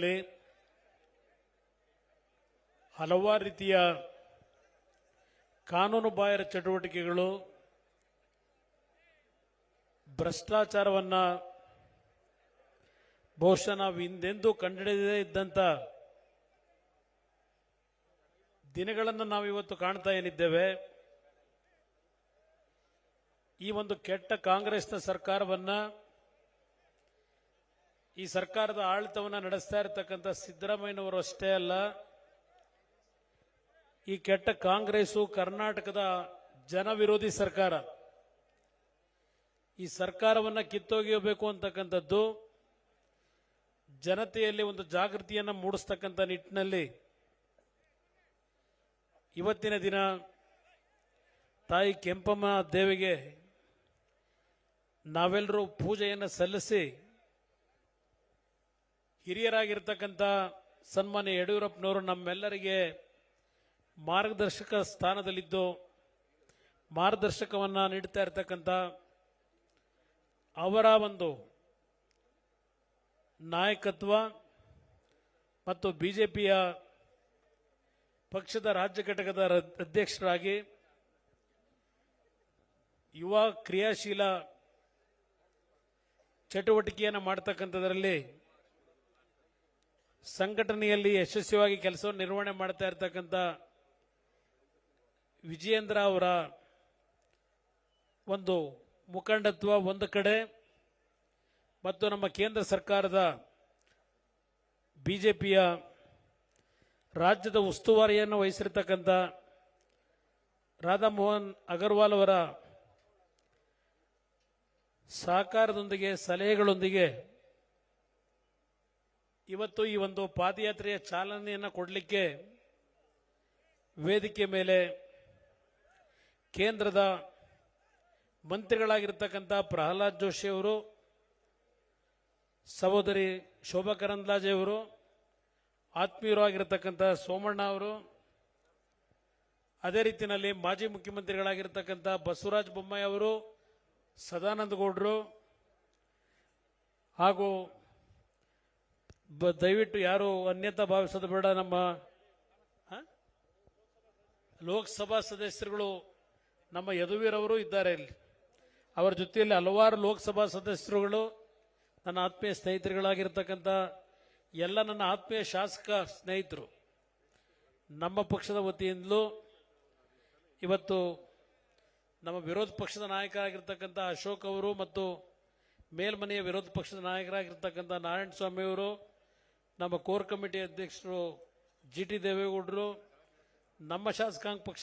ಕ್ಷೇತ್ರದಲ್ಲಿ ಹಲವಾರು ರೀತಿಯ ಕಾನೂನು ಬಾಹಿರ ಚಟುವಟಿಕೆಗಳು, ಭ್ರಷ್ಟಾಚಾರವನ್ನು ಬಹುಶಃ ನಾವು ಹಿಂದೆಂದೂ ಕಂಡುಹಿಡಿಯದೇ ಇದ್ದಂಥ ದಿನಗಳನ್ನು ನಾವು ಇವತ್ತು ಕಾಣ್ತಾ ಏನಿದ್ದೇವೆ. ಈ ಒಂದು ಕೆಟ್ಟ ಕಾಂಗ್ರೆಸ್ನ ಸರ್ಕಾರವನ್ನು, ಈ ಸರ್ಕಾರದ ಆಡಳಿತವನ್ನು ನಡೆಸ್ತಾ ಇರತಕ್ಕಂಥ ಸಿದ್ದರಾಮಯ್ಯನವರು ಅಷ್ಟೇ ಅಲ್ಲ, ಈ ಕೆಟ್ಟ ಕಾಂಗ್ರೆಸ್ಸು ಕರ್ನಾಟಕದ ಜನವಿರೋಧಿ ಸರ್ಕಾರ. ಈ ಸರ್ಕಾರವನ್ನು ಕಿತ್ತೊಗೆಯಬೇಕು ಅಂತಕ್ಕಂಥದ್ದು ಜನತೆಯಲ್ಲಿ ಒಂದು ಜಾಗೃತಿಯನ್ನು ಮೂಡಿಸ್ತಕ್ಕಂಥ ನಿಟ್ಟಿನಲ್ಲಿ ಇವತ್ತಿನ ದಿನ ತಾಯಿ ಕೆಂಪಮ್ಮ ದೇವಿಗೆ ನಾವೆಲ್ಲರೂ ಪೂಜೆಯನ್ನು ಸಲ್ಲಿಸಿ ಹಿರಿಯರಾಗಿರ್ತಕ್ಕಂಥ ಸನ್ಮಾನ್ಯ ಯಡಿಯೂರಪ್ಪನವರು ನಮ್ಮೆಲ್ಲರಿಗೆ ಮಾರ್ಗದರ್ಶಕ ಸ್ಥಾನದಲ್ಲಿದ್ದು ಮಾರ್ಗದರ್ಶಕವನ್ನು ನೀಡ್ತಾ ಇರತಕ್ಕಂಥ ಅವರ ಒಂದು ನಾಯಕತ್ವ ಮತ್ತು ಬಿಜೆಪಿಯ ಪಕ್ಷದ ರಾಜ್ಯ ಘಟಕದ ಅಧ್ಯಕ್ಷರಾಗಿ ಯುವ ಕ್ರಿಯಾಶೀಲ ಚಟುವಟಿಕೆಯನ್ನು ಮಾಡತಕ್ಕಂಥದ್ರಲ್ಲಿ ಸಂಘಟನೆಯಲ್ಲಿ ಯಶಸ್ವಿಯಾಗಿ ಕೆಲಸವನ್ನು ನಿರ್ವಹಣೆ ಮಾಡ್ತಾ ಇರತಕ್ಕಂಥ ವಿಜಯೇಂದ್ರ ಅವರ ಒಂದು ಮುಖಂಡತ್ವ ಒಂದು ಕಡೆ, ಮತ್ತು ನಮ್ಮ ಕೇಂದ್ರ ಸರ್ಕಾರದ ಬಿಜೆಪಿಯ ರಾಜ್ಯದ ಉಸ್ತುವಾರಿಯನ್ನು ವಹಿಸಿರ್ತಕ್ಕಂಥ ರಾಧಾಮೋಹನ್ ಅಗರ್ವಾಲ್ ಅವರ ಸಹಕಾರದೊಂದಿಗೆ, ಸಲಹೆಗಳೊಂದಿಗೆ ಇವತ್ತು ಈ ಒಂದು ಪಾದಯಾತ್ರೆಯ ಚಾಲನೆಯನ್ನು ಕೊಡಲಿಕ್ಕೆ ವೇದಿಕೆ ಮೇಲೆ ಕೇಂದ್ರದ ಮಂತ್ರಿಗಳಾಗಿರ್ತಕ್ಕಂಥ ಪ್ರಹ್ಲಾದ್ ಜೋಶಿ ಅವರು, ಸಹೋದರಿ ಶೋಭಾ ಕರಂದ್ಲಾಜೆ ಅವರು, ಆತ್ಮೀಯರು ಆಗಿರತಕ್ಕಂಥ ಸೋಮಣ್ಣ ಅವರು, ಅದೇ ರೀತಿಯಲ್ಲಿ ಮಾಜಿ ಮುಖ್ಯಮಂತ್ರಿಗಳಾಗಿರ್ತಕ್ಕಂಥ ಬಸವರಾಜ ಬೊಮ್ಮಾಯಿ ಅವರು, ಸದಾನಂದ ಗೌಡರು, ಹಾಗೂ ದಯವಿಟ್ಟು ಯಾರು ಅನ್ಯತಾ ಭಾವಿಸೋದು ಬೇಡ, ನಮ್ಮ ಲೋಕಸಭಾ ಸದಸ್ಯರುಗಳು ನಮ್ಮ ಯದುವೀರವರು ಇದ್ದಾರೆ ಇಲ್ಲಿ. ಅವರ ಜೊತೆಯಲ್ಲಿ ಹಲವಾರು ಲೋಕಸಭಾ ಸದಸ್ಯರುಗಳು ನನ್ನ ಆತ್ಮೀಯ ಸ್ನೇಹಿತರುಗಳಾಗಿರ್ತಕ್ಕಂಥ ಎಲ್ಲ ನನ್ನ ಆತ್ಮೀಯ ಶಾಸಕ ಸ್ನೇಹಿತರು, ನಮ್ಮ ಪಕ್ಷದ ವತಿಯಿಂದಲೂ ಇವತ್ತು ನಮ್ಮ ವಿರೋಧ ಪಕ್ಷದ ನಾಯಕರಾಗಿರ್ತಕ್ಕಂಥ ಅಶೋಕ್ ಅವರು ಮತ್ತು ಮೇಲ್ಮನೆಯ ವಿರೋಧ ಪಕ್ಷದ ನಾಯಕರಾಗಿರ್ತಕ್ಕಂಥ ನಾರಾಯಣ ಸ್ವಾಮಿ ಅವರು, ನಮ್ಮ ಕೋರ್ ಕಮಿಟಿ ಅಧ್ಯಕ್ಷರು ಜಿ ಟಿ ದೇವೇಗೌಡರು, ನಮ್ಮ ಶಾಸಕಾಂಗ ಪಕ್ಷದ